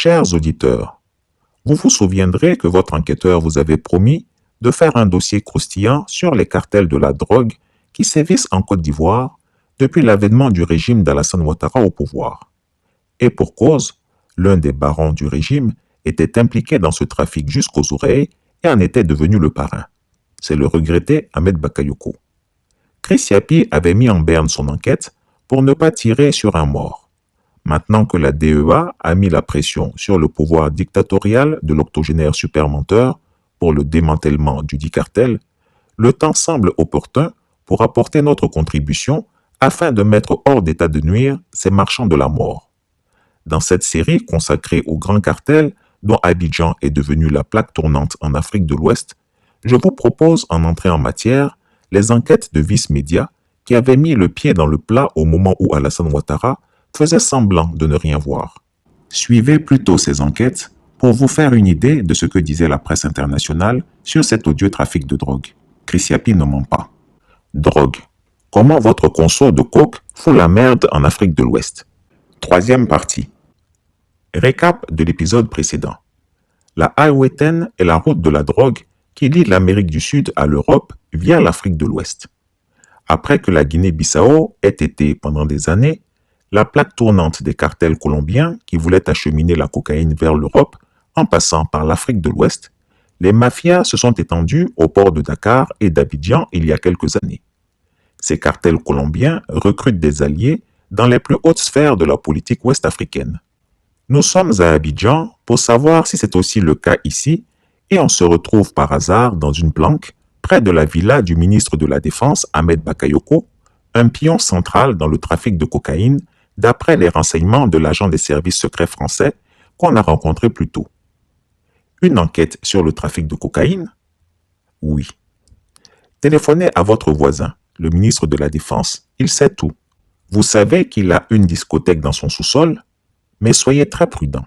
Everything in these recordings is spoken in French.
Chers auditeurs, vous vous souviendrez que votre enquêteur vous avait promis de faire un dossier croustillant sur les cartels de la drogue qui sévissent en Côte d'Ivoire depuis l'avènement du régime d'Alassane Ouattara au pouvoir. Et pour cause, l'un des barons du régime était impliqué dans ce trafic jusqu'aux oreilles et en était devenu le parrain. C'est le regretté Ahmed Bakayoko. Chris Yapi avait mis en berne son enquête pour ne pas tirer sur un mort. Maintenant que la DEA a mis la pression sur le pouvoir dictatorial de l'octogénaire supermenteur pour le démantèlement du dit cartel, le temps semble opportun pour apporter notre contribution afin de mettre hors d'état de nuire ces marchands de la mort. Dans cette série consacrée au grand cartel dont Abidjan est devenu la plaque tournante en Afrique de l'Ouest, je vous propose en entrée en matière les enquêtes de Vice Media qui avaient mis le pied dans le plat au moment où Alassane Ouattara faisait semblant de ne rien voir. Suivez plutôt ces enquêtes pour vous faire une idée de ce que disait la presse internationale sur cet odieux trafic de drogue. Chris Yapi ne ment pas. Drogue. Comment votre conso de coke fout la merde en Afrique de l'Ouest. Troisième partie. Récap de l'épisode précédent. La Highway 10 est la route de la drogue qui lie l'Amérique du Sud à l'Europe via l'Afrique de l'Ouest. Après que la Guinée-Bissau ait été, pendant des années, la plaque tournante des cartels colombiens qui voulaient acheminer la cocaïne vers l'Europe en passant par l'Afrique de l'Ouest, les mafias se sont étendues au port de Dakar et d'Abidjan il y a quelques années. Ces cartels colombiens recrutent des alliés dans les plus hautes sphères de la politique ouest-africaine. Nous sommes à Abidjan pour savoir si c'est aussi le cas ici et on se retrouve par hasard dans une planque près de la villa du ministre de la Défense Ahmed Bakayoko, un pion central dans le trafic de cocaïne d'après les renseignements de l'agent des services secrets français qu'on a rencontré plus tôt. Une enquête sur le trafic de cocaïne? Oui. Téléphonez à votre voisin, le ministre de la Défense, il sait tout. Vous savez qu'il a une discothèque dans son sous-sol, mais soyez très prudent.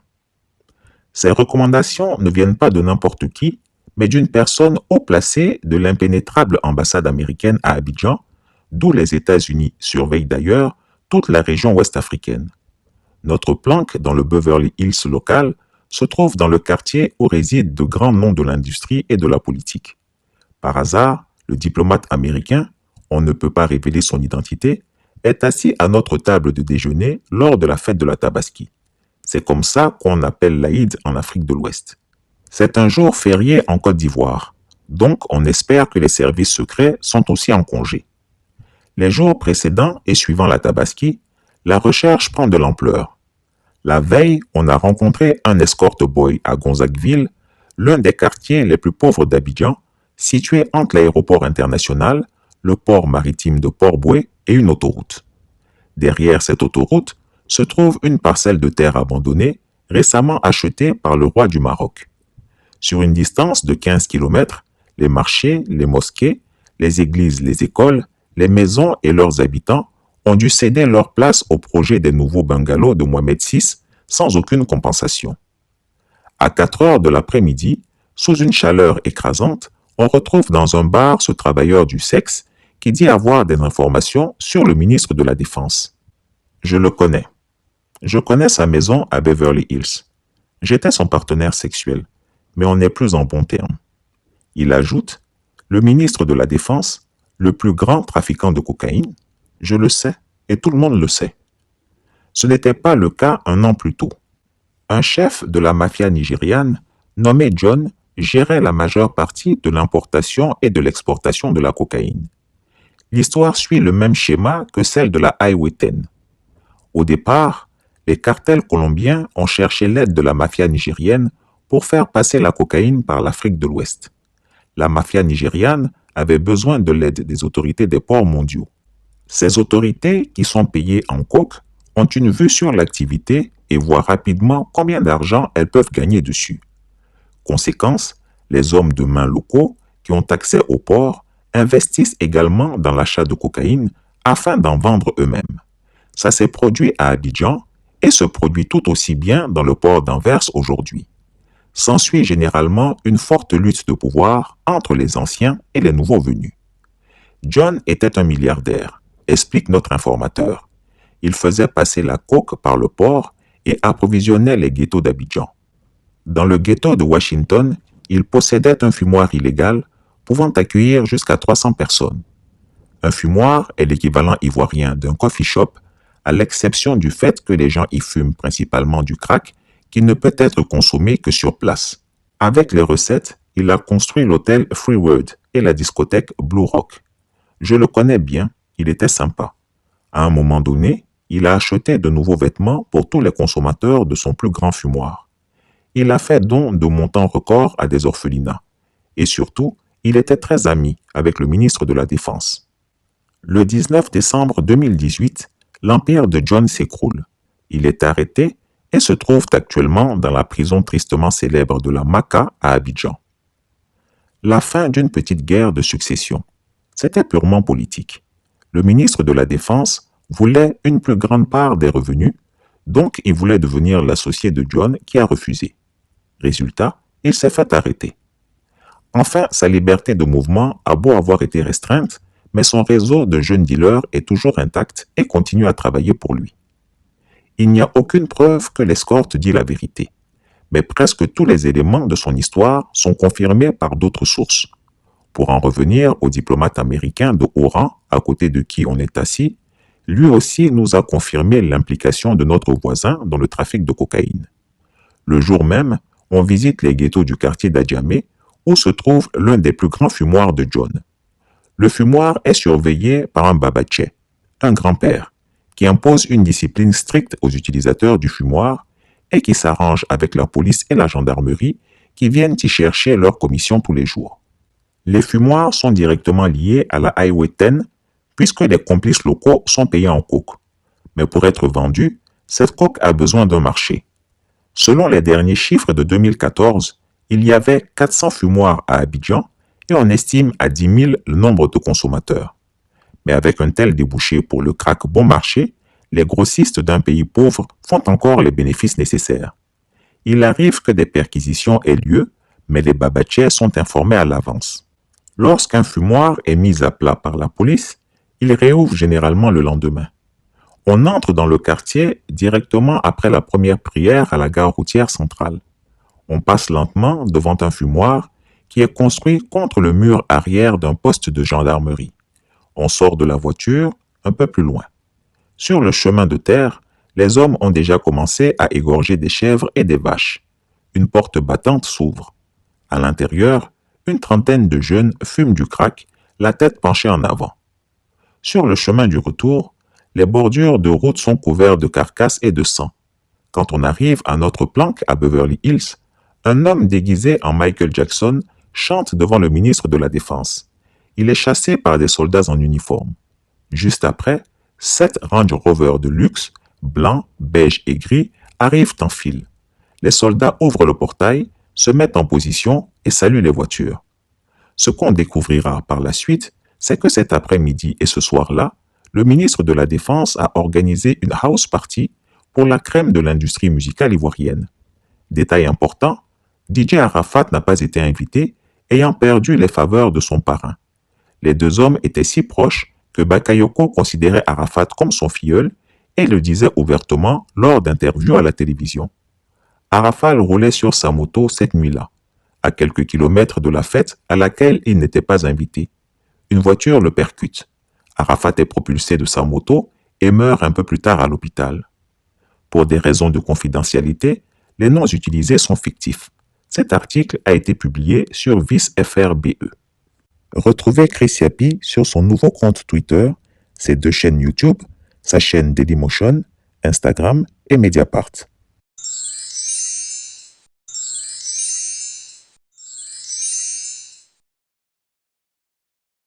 Ces recommandations ne viennent pas de n'importe qui, mais d'une personne haut placée de l'impénétrable ambassade américaine à Abidjan, d'où les États-Unis surveillent d'ailleurs toute la région ouest-africaine. Notre planque dans le Beverly Hills local se trouve dans le quartier où résident de grands noms de l'industrie et de la politique. Par hasard, le diplomate américain, on ne peut pas révéler son identité, est assis à notre table de déjeuner lors de la fête de la Tabaski. C'est comme ça qu'on appelle l'Aïd en Afrique de l'Ouest. C'est un jour férié en Côte d'Ivoire, donc on espère que les services secrets sont aussi en congé. Les jours précédents et suivant la Tabaski, la recherche prend de l'ampleur. La veille, on a rencontré un escort boy à Gonzagueville, l'un des quartiers les plus pauvres d'Abidjan, situé entre l'aéroport international, le port maritime de Port-Boué et une autoroute. Derrière cette autoroute se trouve une parcelle de terre abandonnée, récemment achetée par le roi du Maroc. Sur une distance de 15 km, les marchés, les mosquées, les églises, les écoles, les maisons et leurs habitants ont dû céder leur place au projet des nouveaux bungalows de Mohamed VI sans aucune compensation. À 4 heures de l'après-midi, sous une chaleur écrasante, on retrouve dans un bar ce travailleur du sexe qui dit avoir des informations sur le ministre de la Défense. Je le connais. Je connais sa maison à Beverly Hills. J'étais son partenaire sexuel, mais on n'est plus en bons termes. Il ajoute, le ministre de la Défense, le plus grand trafiquant de cocaïne, je le sais, et tout le monde le sait. Ce n'était pas le cas un an plus tôt. Un chef de la mafia nigériane, nommé John, gérait la majeure partie de l'importation et de l'exportation de la cocaïne. L'histoire suit le même schéma que celle de la Highway 10. Au départ, les cartels colombiens ont cherché l'aide de la mafia nigérienne pour faire passer la cocaïne par l'Afrique de l'Ouest. La mafia nigériane avait besoin de l'aide des autorités des ports mondiaux. Ces autorités, qui sont payées en coke, ont une vue sur l'activité et voient rapidement combien d'argent elles peuvent gagner dessus. Conséquence, les hommes de main locaux qui ont accès au port investissent également dans l'achat de cocaïne afin d'en vendre eux-mêmes. Ça s'est produit à Abidjan et se produit tout aussi bien dans le port d'Anvers aujourd'hui. S'ensuit généralement une forte lutte de pouvoir entre les anciens et les nouveaux venus. John était un milliardaire, explique notre informateur. Il faisait passer la coke par le port et approvisionnait les ghettos d'Abidjan. Dans le ghetto de Washington, il possédait un fumoir illégal pouvant accueillir jusqu'à 300 personnes. Un fumoir est l'équivalent ivoirien d'un coffee shop, à l'exception du fait que les gens y fument principalement du crack qui ne peut être consommé que sur place. Avec les recettes, il a construit l'hôtel Freeword et la discothèque Blue Rock. Je le connais bien, il était sympa. À un moment donné, il a acheté de nouveaux vêtements pour tous les consommateurs de son plus grand fumoir. Il a fait don de montants records à des orphelinats. Et surtout, il était très ami avec le ministre de la Défense. Le 19 décembre 2018, l'empire de John s'écroule. Il est arrêté et se trouve actuellement dans la prison tristement célèbre de la Maka à Abidjan. La fin d'une petite guerre de succession. C'était purement politique. Le ministre de la Défense voulait une plus grande part des revenus, donc il voulait devenir l'associé de John qui a refusé. Résultat, il s'est fait arrêter. Enfin, sa liberté de mouvement a beau avoir été restreinte, mais son réseau de jeunes dealers est toujours intact et continue à travailler pour lui. Il n'y a aucune preuve que l'escorte dit la vérité, mais presque tous les éléments de son histoire sont confirmés par d'autres sources. Pour en revenir au diplomate américain de haut rang à côté de qui on est assis, lui aussi nous a confirmé l'implication de notre voisin dans le trafic de cocaïne. Le jour même, on visite les ghettos du quartier d'Adjamé où se trouve l'un des plus grands fumoirs de John. Le fumoir est surveillé par un babaché, un grand-père, qui impose une discipline stricte aux utilisateurs du fumoir et qui s'arrange avec la police et la gendarmerie qui viennent y chercher leur commission tous les jours. Les fumoirs sont directement liés à la Highway 10 puisque les complices locaux sont payés en coke. Mais pour être vendue, cette coke a besoin d'un marché. Selon les derniers chiffres de 2014, il y avait 400 fumoirs à Abidjan et on estime à 10 000 le nombre de consommateurs. Mais avec un tel débouché pour le crack bon marché, les grossistes d'un pays pauvre font encore les bénéfices nécessaires. Il arrive que des perquisitions aient lieu, mais les babachais sont informés à l'avance. Lorsqu'un fumoir est mis à plat par la police, il réouvre généralement le lendemain. On entre dans le quartier directement après la première prière à la gare routière centrale. On passe lentement devant un fumoir qui est construit contre le mur arrière d'un poste de gendarmerie. On sort de la voiture un peu plus loin. Sur le chemin de terre, les hommes ont déjà commencé à égorger des chèvres et des vaches. Une porte battante s'ouvre. À l'intérieur, une trentaine de jeunes fument du crack, la tête penchée en avant. Sur le chemin du retour, les bordures de route sont couvertes de carcasses et de sang. Quand on arrive à notre planque à Beverly Hills, un homme déguisé en Michael Jackson chante devant le ministre de la Défense. Il est chassé par des soldats en uniforme. Juste après, 7 Range Rover de luxe, blancs, beige et gris, arrivent en file. Les soldats ouvrent le portail, se mettent en position et saluent les voitures. Ce qu'on découvrira par la suite, c'est que cet après-midi et ce soir-là, le ministre de la Défense a organisé une house party pour la crème de l'industrie musicale ivoirienne. Détail important, DJ Arafat n'a pas été invité, ayant perdu les faveurs de son parrain. Les deux hommes étaient si proches que Bakayoko considérait Arafat comme son filleul et le disait ouvertement lors d'interviews à la télévision. Arafat roulait sur sa moto cette nuit-là, à quelques kilomètres de la fête à laquelle il n'était pas invité. Une voiture le percute. Arafat est propulsé de sa moto et meurt un peu plus tard à l'hôpital. Pour des raisons de confidentialité, les noms utilisés sont fictifs. Cet article a été publié sur Vice FRBE. Retrouvez Chris Yapi sur son nouveau compte Twitter, ses 2 chaînes YouTube, sa chaîne Dailymotion, Instagram et Mediapart.